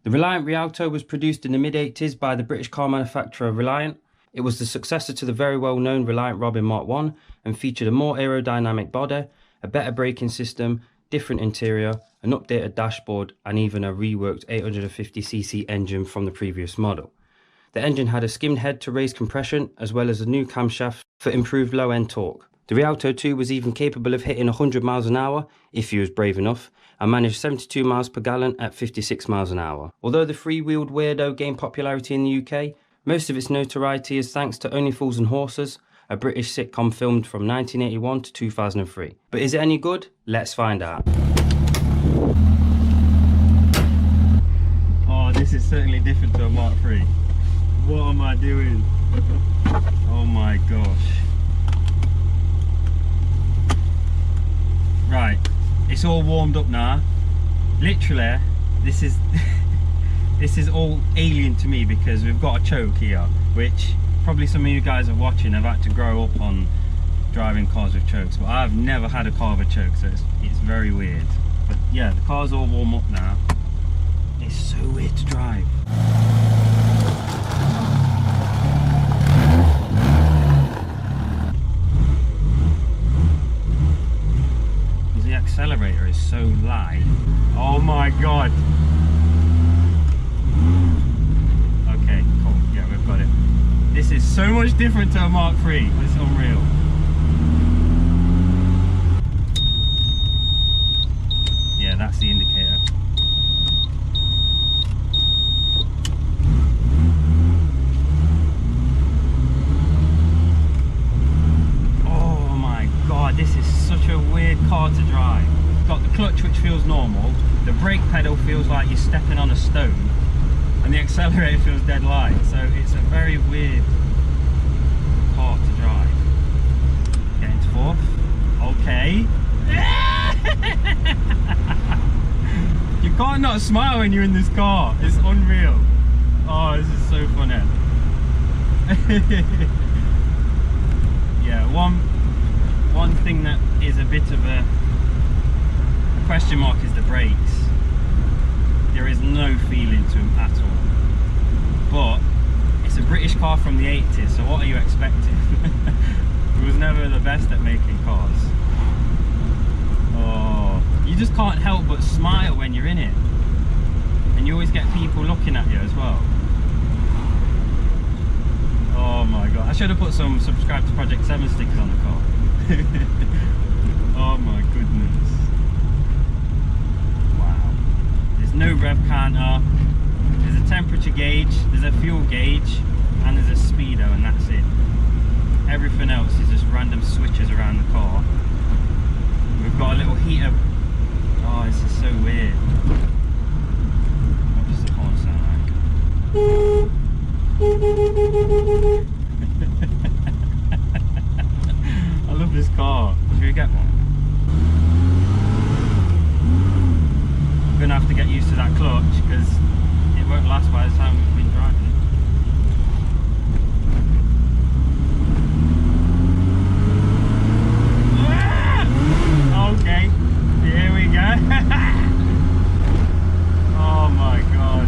The Reliant Rialto was produced in the mid-80s by the British car manufacturer Reliant. It was the successor to the very well-known Reliant Robin Mark I and featured a more aerodynamic body, a better braking system, different interior, an updated dashboard, and even a reworked 850cc engine from the previous model. The engine had a skimmed head to raise compression, as well as a new camshaft for improved low-end torque. The Rialto 2 was even capable of hitting 100 miles an hour, if you was brave enough, and managed 72 miles per gallon at 56 miles an hour. Although the three-wheeled weirdo gained popularity in the UK, most of its notoriety is thanks to Only Fools and Horses, a British sitcom filmed from 1981 to 2003. But is it any good? Let's find out. Oh, this is certainly different to a Mark III. What am I doing? Oh my gosh. Right, it's all warmed up now. Literally, this is this is all alien to me because we've got a choke here, which probably some of you guys are watching have had to grow up on driving cars with chokes, but I've never had a car with a choke, so it's very weird. But yeah, the car's all warm up now. It's so weird to drive. The accelerator is so light. Oh my god. Okay, cool. Yeah, we've got it. This is so much different to a Mark III. It's unreal. Yeah, that's the indicator. Oh my god, this is such a weird car to drive. It's got the clutch, which feels normal, the brake pedal feels like you're stepping on a stone, and the accelerator feels dead light, so it's a very weird car to drive. Get into fourth. Okay. You can't not smile when you're in this car. It's unreal. Oh, this is so funny. Yeah, one thing that is a bit of a question mark is the brakes. There is no feeling to them at all. But it's a British car from the 80s, so what are you expecting? It was never the best at making cars. Oh, you just can't help but smile when you're in it. And you always get people looking at you as well. Oh my god, I should have put some subscribe to Project 7 stickers on the car. Oh my goodness. Wow. There's no rev counter, there's a temperature gauge, there's a fuel gauge, and there's a speedo, and that's it. Everything else is just random switches around the car. We've got a little heater. Oh, this is so weird. What does the horn sound like? I love this car. Should we get one? I'm gonna have to get used to that clutch because it won't last by the time we've been driving. Okay, here we go. Oh my god.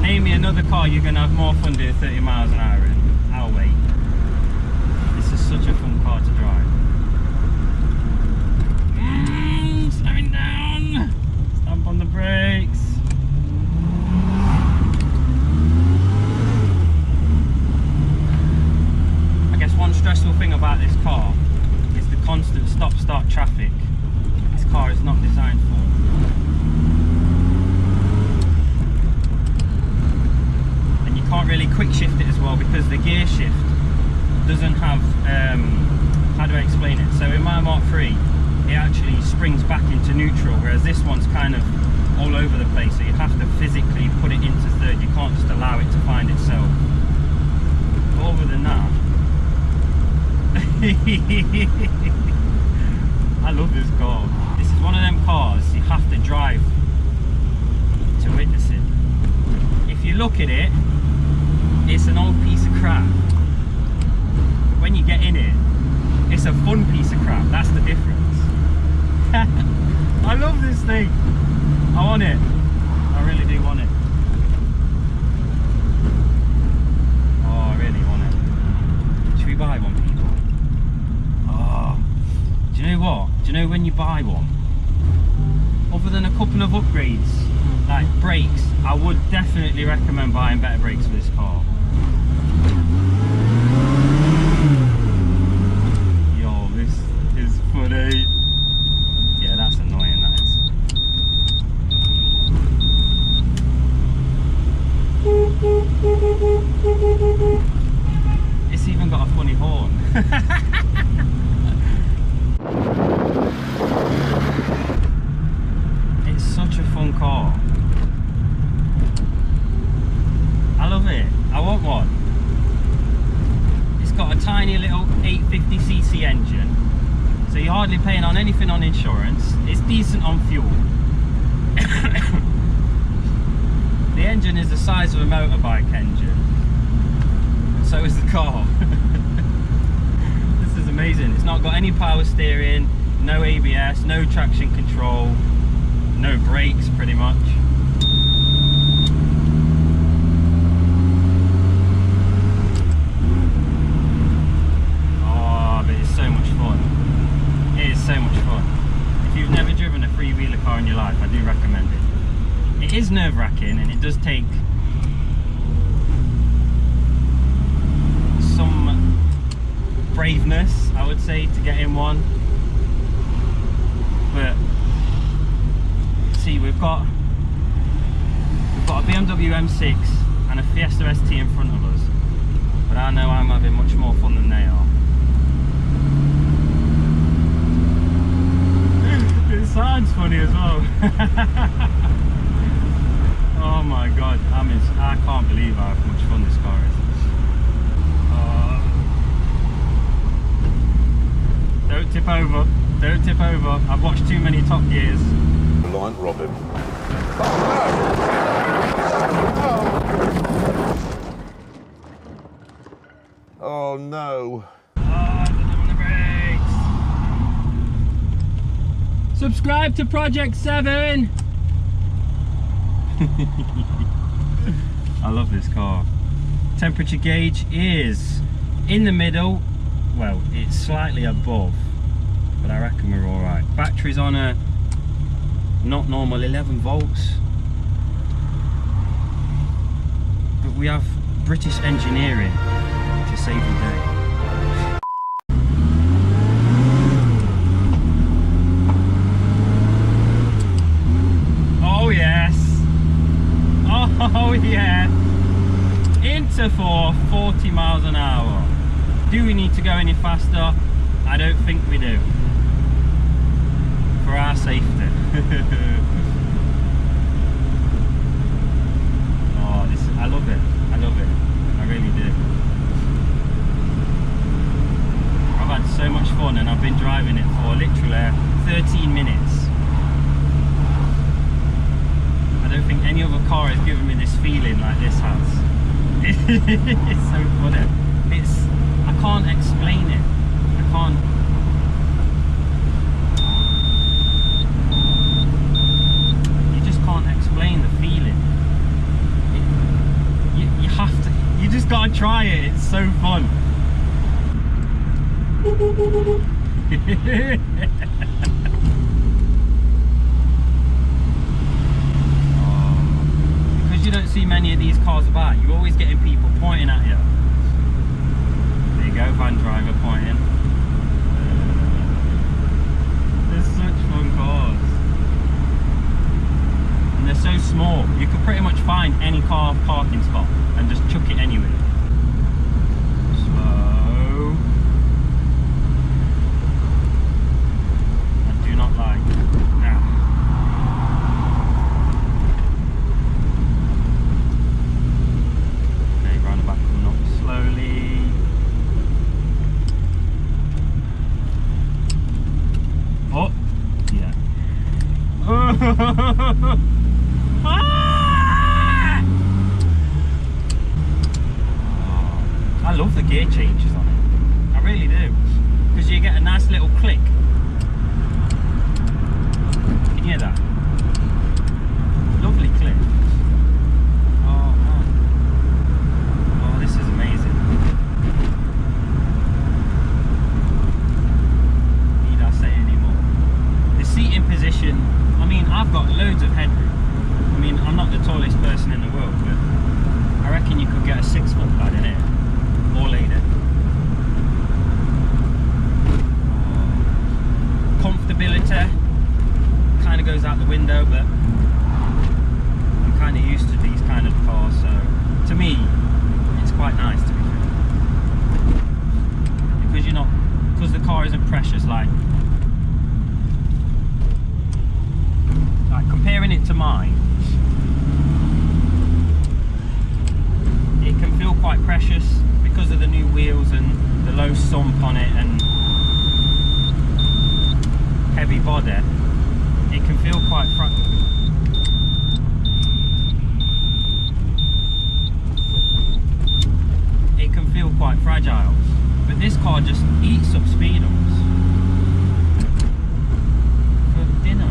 Name me another car you're going to have more fun doing 30 miles an hour in. I'll wait. This is such a fun car to drive. Slowing down. Stamp on the brakes. One stressful thing about this car is the constant stop-start traffic. This car is not designed for. And you can't really quick shift it as well because the gear shift doesn't have, how do I explain it? So in my Mark III, it actually springs back into neutral, whereas this one's kind of all over the place, so you have to physically put it into third. You can't just allow it to find itself. But other than that, I love this car. This is one of them cars you have to drive to witness it. If you look at it, it's an old piece of crap. But when you get in it, it's a fun piece of crap. That's the difference. want it. I really do want it. Oh, I really want it. Should we buy one, people? Oh, do you know what? Do you know when you buy one, other than a couple of upgrades, like brakes, I would definitely recommend buying better brakes for this car. Yo, this is funny. Yeah, that's annoying, that is. It's even got a funny horn. It's such a fun car. I love it. I want one. It's got a tiny little 850cc engine, so you're hardly paying on anything on insurance. It's decent on fuel. The engine is the size of a motorbike engine, and so is the car. This is amazing. It's not got any power steering, no ABS, no traction control, no brakes pretty much. Oh, but it's so much fun. It is so much fun. If you've never driven a three-wheeler car in your life, I do recommend it. It is nerve-wracking, and it does take some braveness, I would say, to get in one. But see, we've got a BMW M6 and a Fiesta ST in front of us, but I know I'm having much more fun than they are. It sounds funny as well. Oh my god, I can't believe how much fun this car is. Don't tip over, don't tip over. I've watched too many Top Gears. Reliant Robin. Oh no. Oh, I don't know on the brakes. Subscribe to Project 7. I love this car. Temperature gauge is in the middle. Well, it's slightly above, but I reckon we're all right. Battery's on a not normal 11 volts, but we have British engineering to save the day. Oh yes. Oh yeah. Into 40 miles an hour. Do we need to go any faster? I don't think we do. For our safety. Oh, I love it. I love it. I really do. I've had so much fun, and I've been driving it for literally 13 minutes. I don't think any other car has given me this feeling like this has. It's so funny. I can't explain it. I can't. You just can't explain the feeling. You have to. You just gotta try it. It's so fun. You don't see many of these cars about. You're always getting people pointing at you. There you go, van driver pointing. They're such fun cars. And they're so small. You could pretty much find any car parking spot and just chuck it anywhere. Slow. I do not like. Nah. Slowly. Oh, yeah. Ah! Oh, I love the gear changes on it. I really do. Because you get a nice little click. Can you hear that? suspension, I mean, I've got loads of headroom. I mean, I'm not the tallest person in the world, but I reckon you could get a 6-foot lad in here, or lady. Comfortability kind of goes out the window, but I'm kind of used to these kind of cars, so to me, it's quite nice to be fair. Because you're not, because the car isn't precious, like comparing it to mine, it can feel quite precious because of the new wheels and the low sump on it and heavy body. It can feel quite fragile, but this car just eats up speed ups for dinner.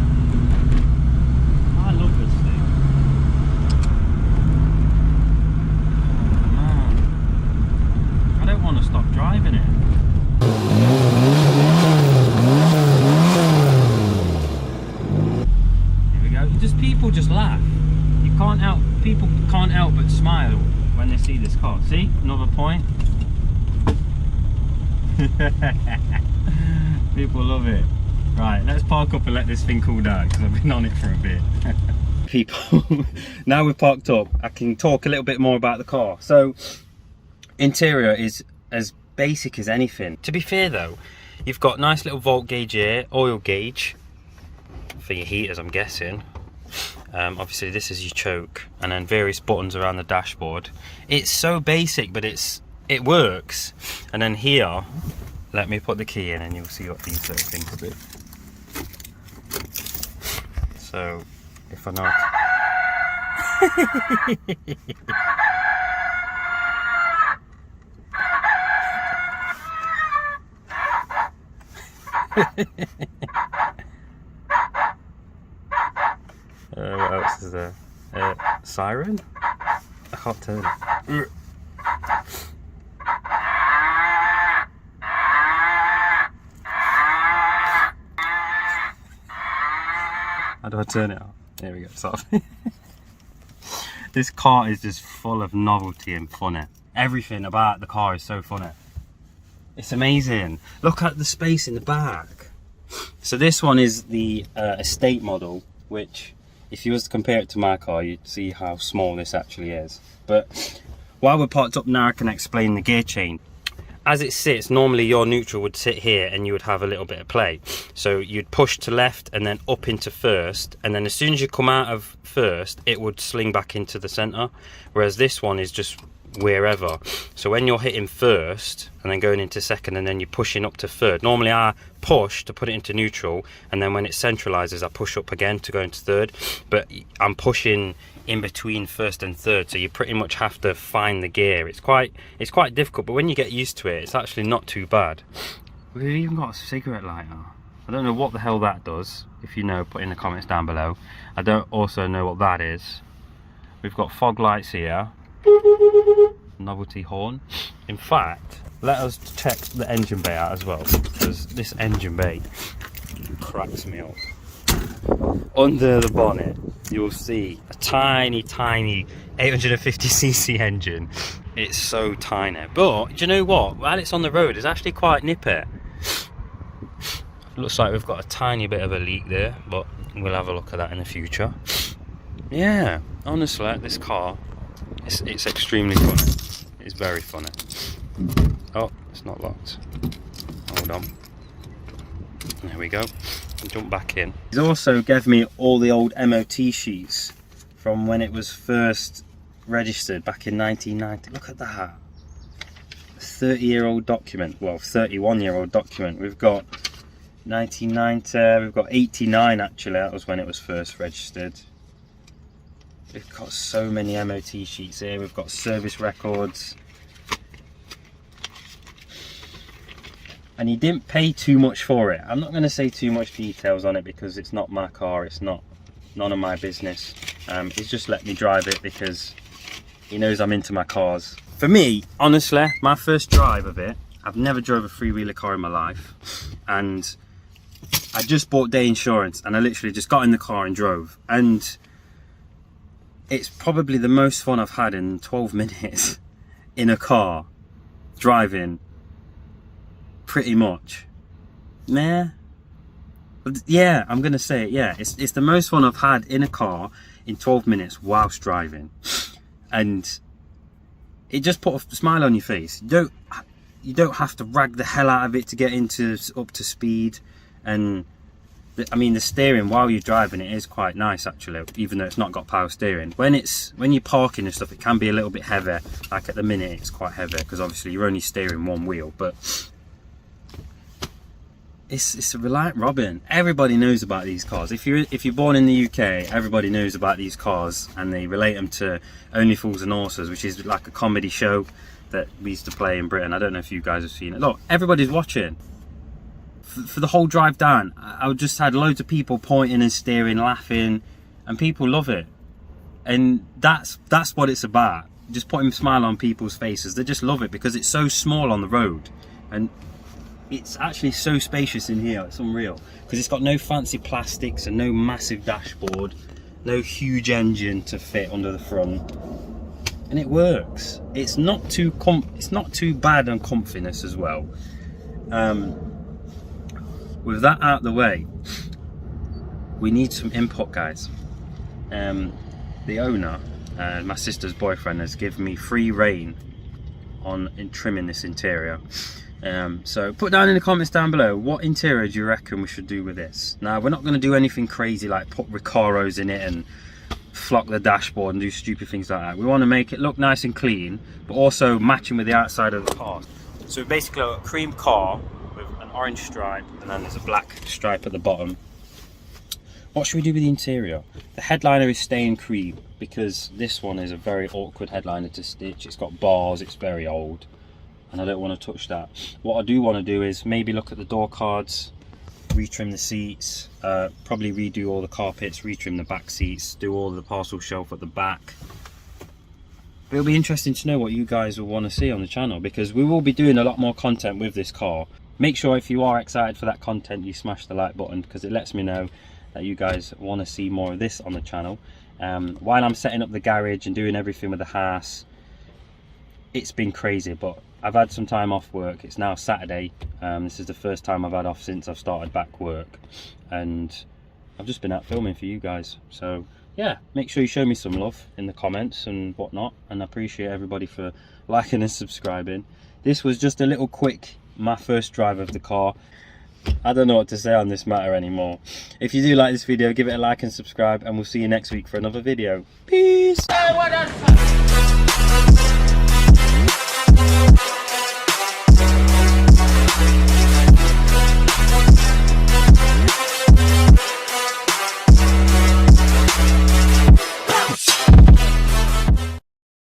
I love this thing. Oh man, I don't want to stop driving it. Here we go. People just laugh. People can't help but smile when they see this car. See, another point. People love it. Right, let's park up and let this thing cool down because I've been on it for a bit. People, now we've parked up, I can talk a little bit more about the car. So, interior is as basic as anything. To be fair though, you've got nice little volt gauge here, oil gauge for your heaters, I'm guessing. Obviously this is your choke, and then various buttons around the dashboard. It's so basic, but it works. And then here, let me put the key in and you'll see what these little things do. So if I know what else is there? Siren? I can't turn it. How do I turn it off? There we go, it's off. This car is just full of novelty and funny. Everything about the car is so funny. It's amazing. Look at the space in the back. So this one is the estate model, which if you was to compare it to my car, you'd see how small this actually is. But while we're parked up now, I can explain the gear chain. As it sits, normally your neutral would sit here and you would have a little bit of play. So you'd push to left and then up into first, and then as soon as you come out of first, it would sling back into the center. Whereas this one is just wherever. So when you're hitting first and then going into second and then you're pushing up to third, normally I push to put it into neutral, and then when it centralizes I push up again to go into third, but I'm pushing in between first and third, so you pretty much have to find the gear. It's quite difficult, but when you get used to it, it's actually not too bad. We've even got a cigarette lighter. I don't know what the hell that does. If you know, put in the comments down below. I don't also know what that is. We've got fog lights here. Novelty horn. In fact, let us check the engine bay out as well, because this engine bay cracks me up. Under the bonnet you'll see a tiny 850cc engine. It's so tiny, but do you know what, while it's on the road it's actually quite nippy. Looks like we've got a tiny bit of a leak there, but we'll have a look at that in the future. Yeah, honestly, this car, it's extremely funny. It's very funny. Oh, it's not locked. Hold on. There we go. Jump back in. He's also gave me all the old MOT sheets from when it was first registered back in 1990. Look at that. 30-year-old document. Well, 31-year-old document. We've got 1990, we've got 89 actually, that was when it was first registered. We've got so many MOT sheets here. We've got service records. And he didn't pay too much for it. I'm not going to say too much details on it because it's not my car, it's none of my business. He's just let me drive it because he knows I'm into my cars. For me, honestly, my first drive of it, I've never drove a three-wheeler car in my life, and I just bought day insurance and I literally just got in the car and drove, and it's probably the most fun I've had in 12 minutes in a car driving, pretty much. Yeah, I'm gonna say it. Yeah, it's the most fun I've had in a car in 12 minutes whilst driving, and it just put a smile on your face. You don't have to rag the hell out of it to get up to speed, and I mean the steering while you're driving it is quite nice actually, even though it's not got power steering. When you're parking and stuff, it can be a little bit heavy. Like at the minute, it's quite heavy because obviously you're only steering one wheel, but it's a Reliant Robin. Everybody knows about these cars. If you're born in the UK, everybody knows about these cars, and they relate them to Only Fools and Horses, which is like a comedy show that we used to play in Britain. I don't know if you guys have seen it. Look, everybody's watching. For the whole drive down, I just had loads of people pointing and steering, laughing, and people love it. And that's what it's about. Just putting a smile on people's faces. They just love it because it's so small on the road, and it's actually so spacious in here. It's unreal because it's got no fancy plastics and no massive dashboard, no huge engine to fit under the front, and it works. It's not too bad on comfiness as well. With that out the way, we need some input, guys. The owner, my sister's boyfriend, has given me free rein in trimming this interior. So put down in the comments down below, what interior do you reckon we should do with this? Now, we're not going to do anything crazy like put Recaros in it and flock the dashboard and do stupid things like that. We want to make it look nice and clean, but also matching with the outside of the car. So basically a cream car with an orange stripe, and then there's a black stripe at the bottom. What should we do with the interior? The headliner is staying cream because this one is a very awkward headliner to stitch. It's got bars, it's very old, and I don't want to touch that. What I do want to do is maybe look at the door cards, retrim the seats, probably redo all the carpets, retrim the back seats, do all the parcel shelf at the back. But it'll be interesting to know what you guys will want to see on the channel, because we will be doing a lot more content with this car. Make sure if you are excited for that content, you smash the like button, because it lets me know that you guys want to see more of this on the channel. While I'm setting up the garage and doing everything with the house, it's been crazy, but I've had some time off work. It's now Saturday. This is the first time I've had off since I've started back work, and I've just been out filming for you guys. So yeah, make sure you show me some love in the comments and whatnot, and I appreciate everybody for liking and subscribing. This was just a little quick, my first drive of the car. I don't know what to say on this matter anymore. If you do like this video, give it a like and subscribe, and we'll see you next week for another video. Peace!